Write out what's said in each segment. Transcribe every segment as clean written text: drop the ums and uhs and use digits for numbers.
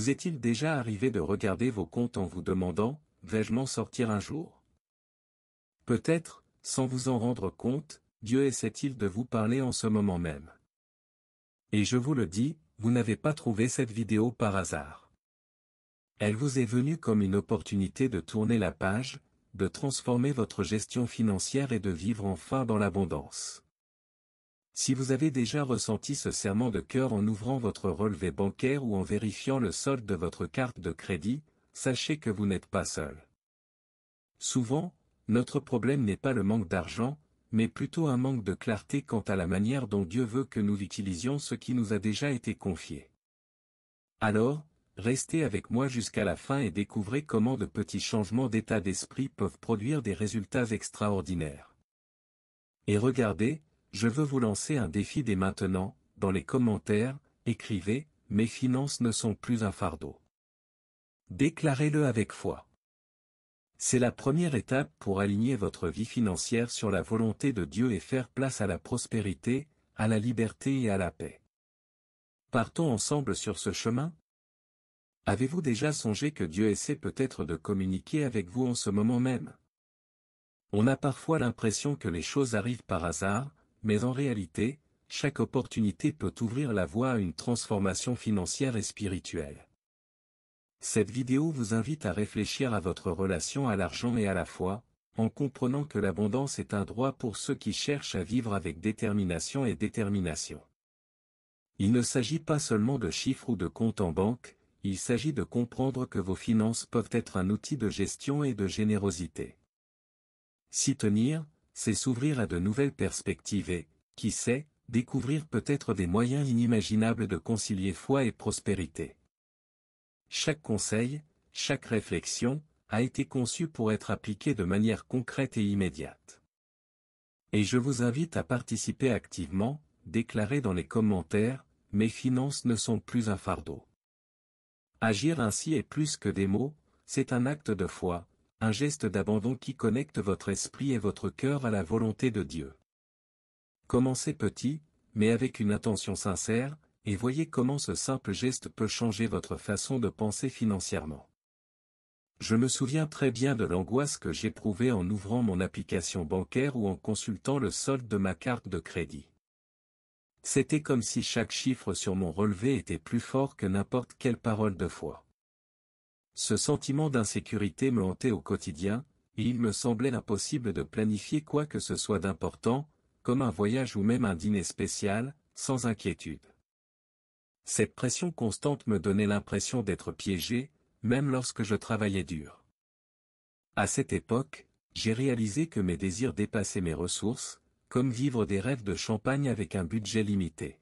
Vous est-il déjà arrivé de regarder vos comptes en vous demandant, vais-je m'en sortir un jour? Peut-être, sans vous en rendre compte, Dieu essaie-t-il de vous parler en ce moment même. Et je vous le dis, vous n'avez pas trouvé cette vidéo par hasard. Elle vous est venue comme une opportunité de tourner la page, de transformer votre gestion financière et de vivre enfin dans l'abondance. Si vous avez déjà ressenti ce serrement de cœur en ouvrant votre relevé bancaire ou en vérifiant le solde de votre carte de crédit, sachez que vous n'êtes pas seul. Souvent, notre problème n'est pas le manque d'argent, mais plutôt un manque de clarté quant à la manière dont Dieu veut que nous utilisions ce qui nous a déjà été confié. Alors, restez avec moi jusqu'à la fin et découvrez comment de petits changements d'état d'esprit peuvent produire des résultats extraordinaires. Et regardez, je veux vous lancer un défi dès maintenant, dans les commentaires, écrivez, mes finances ne sont plus un fardeau. Déclarez-le avec foi. C'est la première étape pour aligner votre vie financière sur la volonté de Dieu et faire place à la prospérité, à la liberté et à la paix. Partons ensemble sur ce chemin? Avez-vous déjà songé que Dieu essaie peut-être de communiquer avec vous en ce moment même? On a parfois l'impression que les choses arrivent par hasard, mais en réalité, chaque opportunité peut ouvrir la voie à une transformation financière et spirituelle. Cette vidéo vous invite à réfléchir à votre relation à l'argent et à la foi, en comprenant que l'abondance est un droit pour ceux qui cherchent à vivre avec détermination et détermination. Il ne s'agit pas seulement de chiffres ou de comptes en banque, il s'agit de comprendre que vos finances peuvent être un outil de gestion et de générosité. S'y tenir, c'est s'ouvrir à de nouvelles perspectives et, qui sait, découvrir peut-être des moyens inimaginables de concilier foi et prospérité. Chaque conseil, chaque réflexion, a été conçu pour être appliqué de manière concrète et immédiate. Et je vous invite à participer activement, déclarez dans les commentaires, mes finances ne sont plus un fardeau. Agir ainsi est plus que des mots, c'est un acte de foi, un geste d'abandon qui connecte votre esprit et votre cœur à la volonté de Dieu. Commencez petit, mais avec une intention sincère, et voyez comment ce simple geste peut changer votre façon de penser financièrement. Je me souviens très bien de l'angoisse que j'éprouvais en ouvrant mon application bancaire ou en consultant le solde de ma carte de crédit. C'était comme si chaque chiffre sur mon relevé était plus fort que n'importe quelle parole de foi. Ce sentiment d'insécurité me hantait au quotidien, et il me semblait impossible de planifier quoi que ce soit d'important, comme un voyage ou même un dîner spécial, sans inquiétude. Cette pression constante me donnait l'impression d'être piégé, même lorsque je travaillais dur. À cette époque, j'ai réalisé que mes désirs dépassaient mes ressources, comme vivre des rêves de champagne avec un budget limité.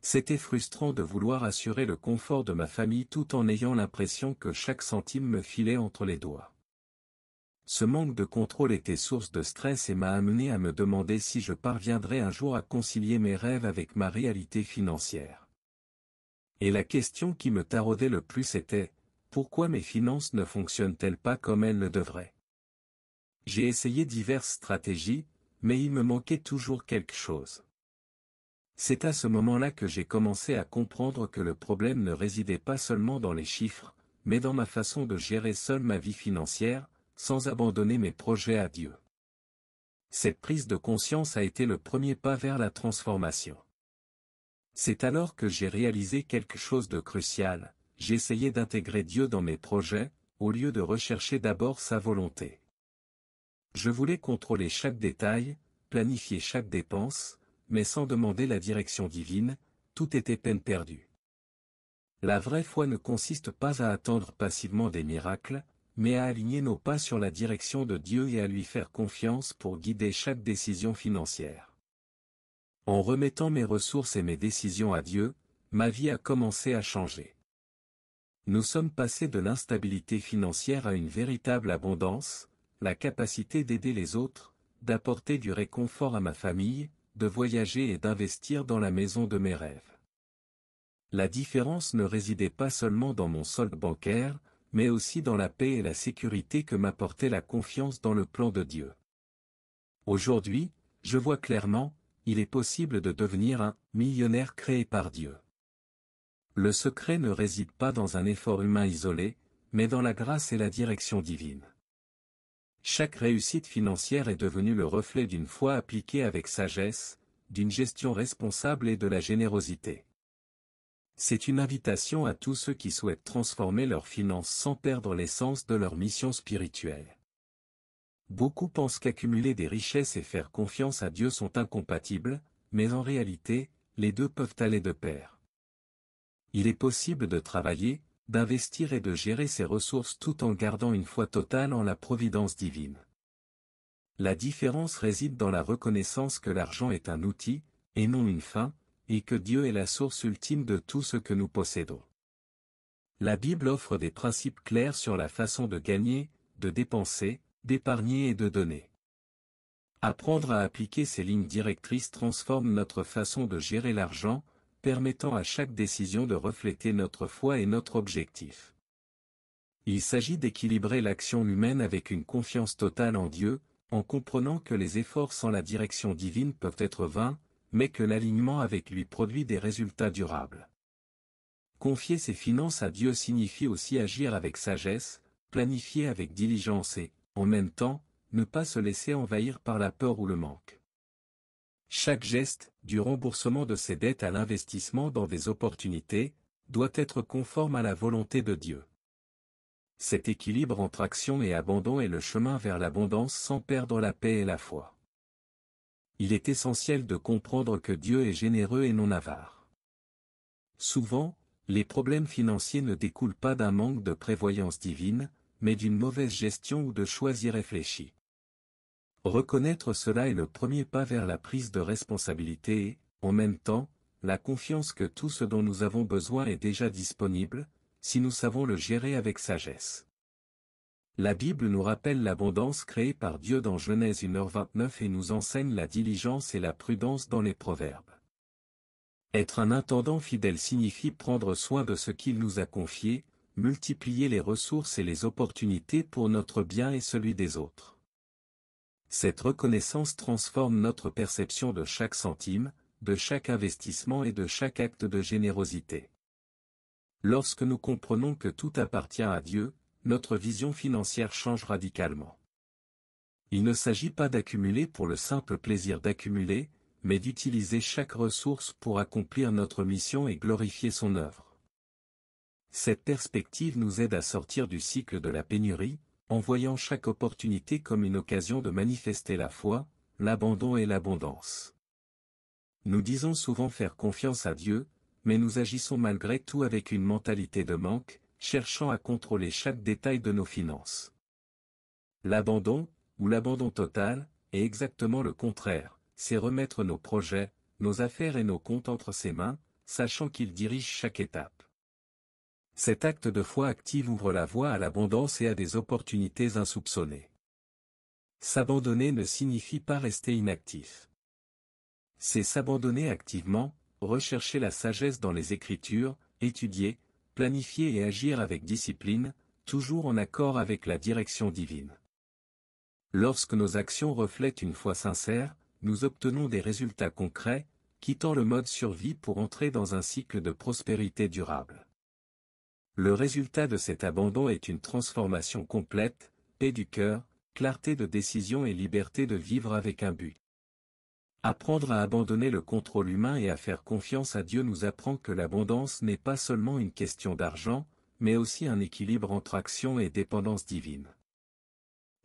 C'était frustrant de vouloir assurer le confort de ma famille tout en ayant l'impression que chaque centime me filait entre les doigts. Ce manque de contrôle était source de stress et m'a amené à me demander si je parviendrais un jour à concilier mes rêves avec ma réalité financière. Et la question qui me taraudait le plus était, pourquoi mes finances ne fonctionnent-elles pas comme elles le devraient? J'ai essayé diverses stratégies, mais il me manquait toujours quelque chose. C'est à ce moment-là que j'ai commencé à comprendre que le problème ne résidait pas seulement dans les chiffres, mais dans ma façon de gérer seule ma vie financière, sans abandonner mes projets à Dieu. Cette prise de conscience a été le premier pas vers la transformation. C'est alors que j'ai réalisé quelque chose de crucial, j'essayais d'intégrer Dieu dans mes projets, au lieu de rechercher d'abord sa volonté. Je voulais contrôler chaque détail, planifier chaque dépense, mais sans demander la direction divine, tout était peine perdue. La vraie foi ne consiste pas à attendre passivement des miracles, mais à aligner nos pas sur la direction de Dieu et à lui faire confiance pour guider chaque décision financière. En remettant mes ressources et mes décisions à Dieu, ma vie a commencé à changer. Nous sommes passés de l'instabilité financière à une véritable abondance, la capacité d'aider les autres, d'apporter du réconfort à ma famille, de voyager et d'investir dans la maison de mes rêves. La différence ne résidait pas seulement dans mon solde bancaire, mais aussi dans la paix et la sécurité que m'apportait la confiance dans le plan de Dieu. Aujourd'hui, je vois clairement, il est possible de devenir un millionnaire créé par Dieu. Le secret ne réside pas dans un effort humain isolé, mais dans la grâce et la direction divine. Chaque réussite financière est devenue le reflet d'une foi appliquée avec sagesse, d'une gestion responsable et de la générosité. C'est une invitation à tous ceux qui souhaitent transformer leurs finances sans perdre l'essence de leur mission spirituelle. Beaucoup pensent qu'accumuler des richesses et faire confiance à Dieu sont incompatibles, mais en réalité, les deux peuvent aller de pair. Il est possible de travailler, d'investir et de gérer ses ressources tout en gardant une foi totale en la providence divine. La différence réside dans la reconnaissance que l'argent est un outil, et non une fin, et que Dieu est la source ultime de tout ce que nous possédons. La Bible offre des principes clairs sur la façon de gagner, de dépenser, d'épargner et de donner. Apprendre à appliquer ces lignes directrices transforme notre façon de gérer l'argent, permettant à chaque décision de refléter notre foi et notre objectif. Il s'agit d'équilibrer l'action humaine avec une confiance totale en Dieu, en comprenant que les efforts sans la direction divine peuvent être vains, mais que l'alignement avec lui produit des résultats durables. Confier ses finances à Dieu signifie aussi agir avec sagesse, planifier avec diligence et, en même temps, ne pas se laisser envahir par la peur ou le manque. Chaque geste, du remboursement de ses dettes à l'investissement dans des opportunités, doit être conforme à la volonté de Dieu. Cet équilibre entre action et abandon est le chemin vers l'abondance sans perdre la paix et la foi. Il est essentiel de comprendre que Dieu est généreux et non avare. Souvent, les problèmes financiers ne découlent pas d'un manque de prévoyance divine, mais d'une mauvaise gestion ou de choix irréfléchis. Reconnaître cela est le premier pas vers la prise de responsabilité et, en même temps, la confiance que tout ce dont nous avons besoin est déjà disponible, si nous savons le gérer avec sagesse. La Bible nous rappelle l'abondance créée par Dieu dans Genèse 1h29 et nous enseigne la diligence et la prudence dans les Proverbes. Être un intendant fidèle signifie prendre soin de ce qu'il nous a confié, multiplier les ressources et les opportunités pour notre bien et celui des autres. Cette reconnaissance transforme notre perception de chaque centime, de chaque investissement et de chaque acte de générosité. Lorsque nous comprenons que tout appartient à Dieu, notre vision financière change radicalement. Il ne s'agit pas d'accumuler pour le simple plaisir d'accumuler, mais d'utiliser chaque ressource pour accomplir notre mission et glorifier son œuvre. Cette perspective nous aide à sortir du cycle de la pénurie, en voyant chaque opportunité comme une occasion de manifester la foi, l'abandon et l'abondance. Nous disons souvent faire confiance à Dieu, mais nous agissons malgré tout avec une mentalité de manque, cherchant à contrôler chaque détail de nos finances. L'abandon, ou l'abandon total, est exactement le contraire, c'est remettre nos projets, nos affaires et nos comptes entre ses mains, sachant qu'il dirige chaque étape. Cet acte de foi active ouvre la voie à l'abondance et à des opportunités insoupçonnées. S'abandonner ne signifie pas rester inactif. C'est s'abandonner activement, rechercher la sagesse dans les Écritures, étudier, planifier et agir avec discipline, toujours en accord avec la direction divine. Lorsque nos actions reflètent une foi sincère, nous obtenons des résultats concrets, quittant le mode survie pour entrer dans un cycle de prospérité durable. Le résultat de cet abandon est une transformation complète, paix du cœur, clarté de décision et liberté de vivre avec un but. Apprendre à abandonner le contrôle humain et à faire confiance à Dieu nous apprend que l'abondance n'est pas seulement une question d'argent, mais aussi un équilibre entre action et dépendance divine.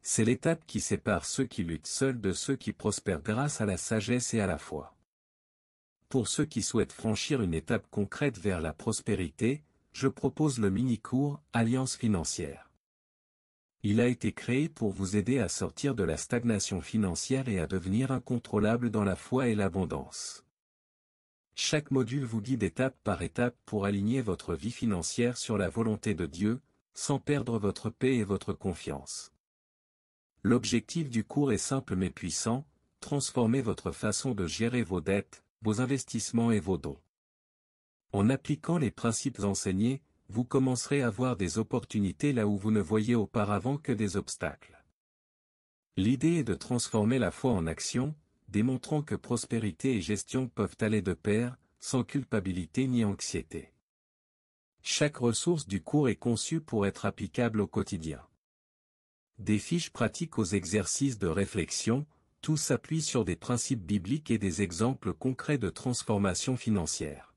C'est l'étape qui sépare ceux qui luttent seuls de ceux qui prospèrent grâce à la sagesse et à la foi. Pour ceux qui souhaitent franchir une étape concrète vers la prospérité, je propose le mini-cours Alliance financière. Il a été créé pour vous aider à sortir de la stagnation financière et à devenir incontrôlable dans la foi et l'abondance. Chaque module vous guide étape par étape pour aligner votre vie financière sur la volonté de Dieu, sans perdre votre paix et votre confiance. L'objectif du cours est simple mais puissant, transformer votre façon de gérer vos dettes, vos investissements et vos dons. En appliquant les principes enseignés, vous commencerez à voir des opportunités là où vous ne voyiez auparavant que des obstacles. L'idée est de transformer la foi en action, démontrant que prospérité et gestion peuvent aller de pair, sans culpabilité ni anxiété. Chaque ressource du cours est conçue pour être applicable au quotidien. Des fiches pratiques aux exercices de réflexion, tout s'appuie sur des principes bibliques et des exemples concrets de transformation financière.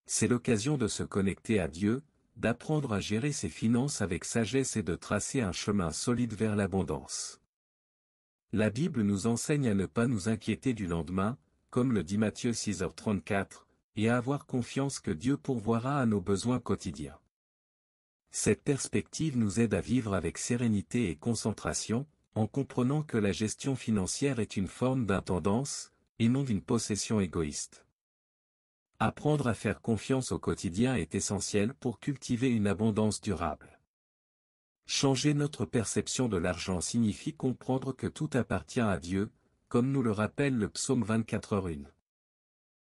C'est l'occasion de se connecter à Dieu, d'apprendre à gérer ses finances avec sagesse et de tracer un chemin solide vers l'abondance. La Bible nous enseigne à ne pas nous inquiéter du lendemain, comme le dit Matthieu 6h34, et à avoir confiance que Dieu pourvoira à nos besoins quotidiens. Cette perspective nous aide à vivre avec sérénité et concentration, en comprenant que la gestion financière est une forme d'intendance, et non d'une possession égoïste. Apprendre à faire confiance au quotidien est essentiel pour cultiver une abondance durable. Changer notre perception de l'argent signifie comprendre que tout appartient à Dieu, comme nous le rappelle le psaume 24h1.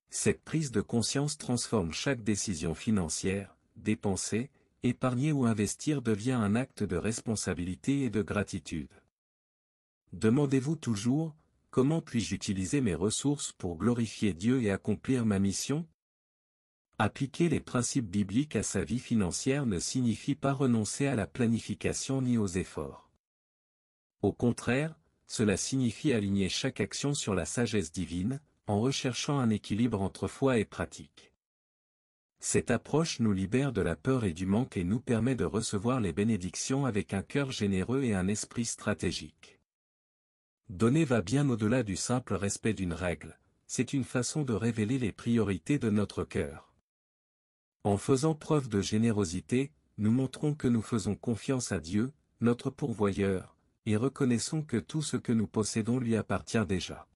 Cette prise de conscience transforme chaque décision financière, dépenser, épargner ou investir devient un acte de responsabilité et de gratitude. Demandez-vous toujours, comment puis-je utiliser mes ressources pour glorifier Dieu et accomplir ma mission ? Appliquer les principes bibliques à sa vie financière ne signifie pas renoncer à la planification ni aux efforts. Au contraire, cela signifie aligner chaque action sur la sagesse divine, en recherchant un équilibre entre foi et pratique. Cette approche nous libère de la peur et du manque et nous permet de recevoir les bénédictions avec un cœur généreux et un esprit stratégique. Donner va bien au-delà du simple respect d'une règle, c'est une façon de révéler les priorités de notre cœur. En faisant preuve de générosité, nous montrons que nous faisons confiance à Dieu, notre pourvoyeur, et reconnaissons que tout ce que nous possédons lui appartient déjà.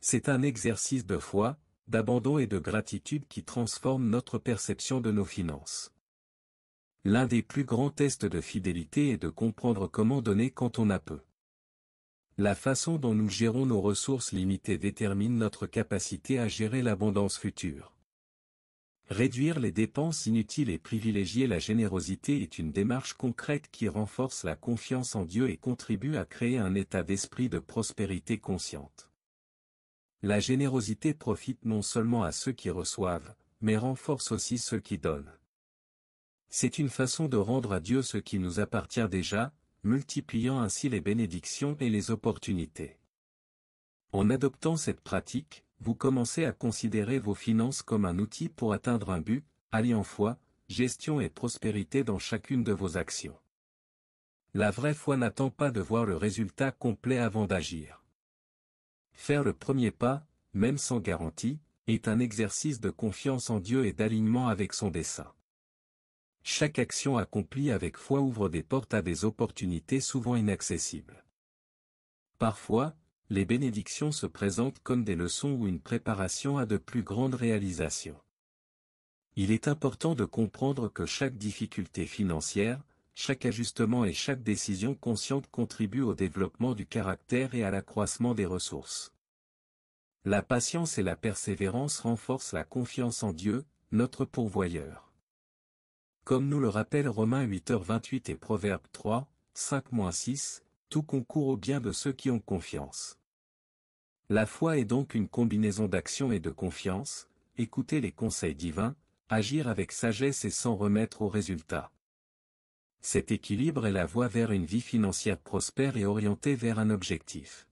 C'est un exercice de foi, d'abandon et de gratitude qui transforme notre perception de nos finances. L'un des plus grands tests de fidélité est de comprendre comment donner quand on a peu. La façon dont nous gérons nos ressources limitées détermine notre capacité à gérer l'abondance future. Réduire les dépenses inutiles et privilégier la générosité est une démarche concrète qui renforce la confiance en Dieu et contribue à créer un état d'esprit de prospérité consciente. La générosité profite non seulement à ceux qui reçoivent, mais renforce aussi ceux qui donnent. C'est une façon de rendre à Dieu ce qui nous appartient déjà, multipliant ainsi les bénédictions et les opportunités. En adoptant cette pratique, vous commencez à considérer vos finances comme un outil pour atteindre un but, alliant foi, gestion et prospérité dans chacune de vos actions. La vraie foi n'attend pas de voir le résultat complet avant d'agir. Faire le premier pas, même sans garantie, est un exercice de confiance en Dieu et d'alignement avec son dessein. Chaque action accomplie avec foi ouvre des portes à des opportunités souvent inaccessibles. Parfois, les bénédictions se présentent comme des leçons ou une préparation à de plus grandes réalisations. Il est important de comprendre que chaque difficulté financière, chaque ajustement et chaque décision consciente contribue au développement du caractère et à l'accroissement des ressources. La patience et la persévérance renforcent la confiance en Dieu, notre pourvoyeur. Comme nous le rappellent Romains 8h28 et Proverbes 3, 5-6, tout concourt au bien de ceux qui ont confiance. La foi est donc une combinaison d'action et de confiance, écouter les conseils divins, agir avec sagesse et s'en remettre aux résultats. Cet équilibre est la voie vers une vie financière prospère et orientée vers un objectif.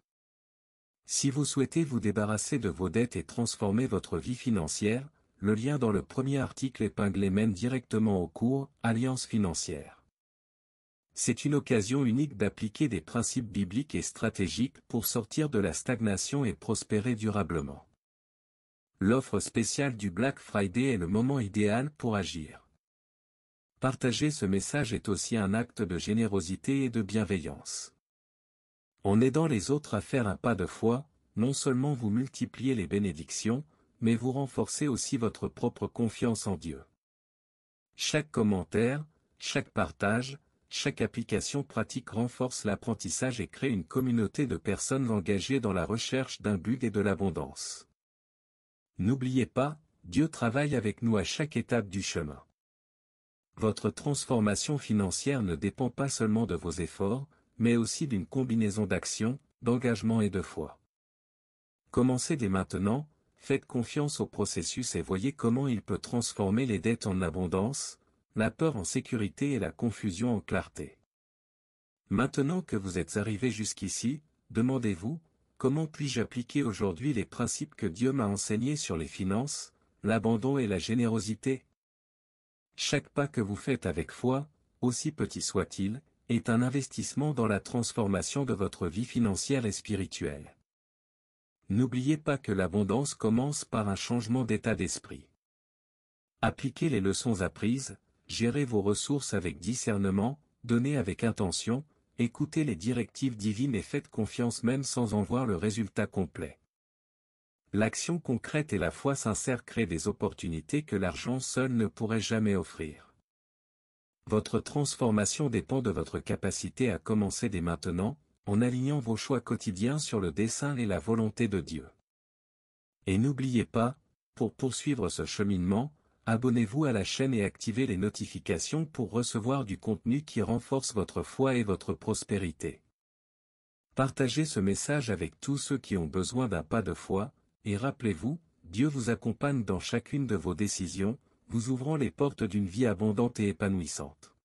Si vous souhaitez vous débarrasser de vos dettes et transformer votre vie financière, le lien dans le premier article épinglé mène directement au cours « Alliance financière ». C'est une occasion unique d'appliquer des principes bibliques et stratégiques pour sortir de la stagnation et prospérer durablement. L'offre spéciale du Black Friday est le moment idéal pour agir. Partager ce message est aussi un acte de générosité et de bienveillance. En aidant les autres à faire un pas de foi, non seulement vous multipliez les bénédictions, mais vous renforcez aussi votre propre confiance en Dieu. Chaque commentaire, chaque partage, chaque application pratique renforce l'apprentissage et crée une communauté de personnes engagées dans la recherche d'un but et de l'abondance. N'oubliez pas, Dieu travaille avec nous à chaque étape du chemin. Votre transformation financière ne dépend pas seulement de vos efforts, mais aussi d'une combinaison d'action, d'engagement et de foi. Commencez dès maintenant, Faites confiance au processus et voyez comment il peut transformer les dettes en abondance, la peur en sécurité et la confusion en clarté. Maintenant que vous êtes arrivé jusqu'ici, demandez-vous, comment puis-je appliquer aujourd'hui les principes que Dieu m'a enseignés sur les finances, l'abandon et la générosité? Chaque pas que vous faites avec foi, aussi petit soit-il, est un investissement dans la transformation de votre vie financière et spirituelle. N'oubliez pas que l'abondance commence par un changement d'état d'esprit. Appliquez les leçons apprises, gérez vos ressources avec discernement, donnez avec intention, écoutez les directives divines et faites confiance même sans en voir le résultat complet. L'action concrète et la foi sincère créent des opportunités que l'argent seul ne pourrait jamais offrir. Votre transformation dépend de votre capacité à commencer dès maintenant, en alignant vos choix quotidiens sur le dessein et la volonté de Dieu. Et n'oubliez pas, pour poursuivre ce cheminement, abonnez-vous à la chaîne et activez les notifications pour recevoir du contenu qui renforce votre foi et votre prospérité. Partagez ce message avec tous ceux qui ont besoin d'un pas de foi, et rappelez-vous, Dieu vous accompagne dans chacune de vos décisions, vous ouvrant les portes d'une vie abondante et épanouissante.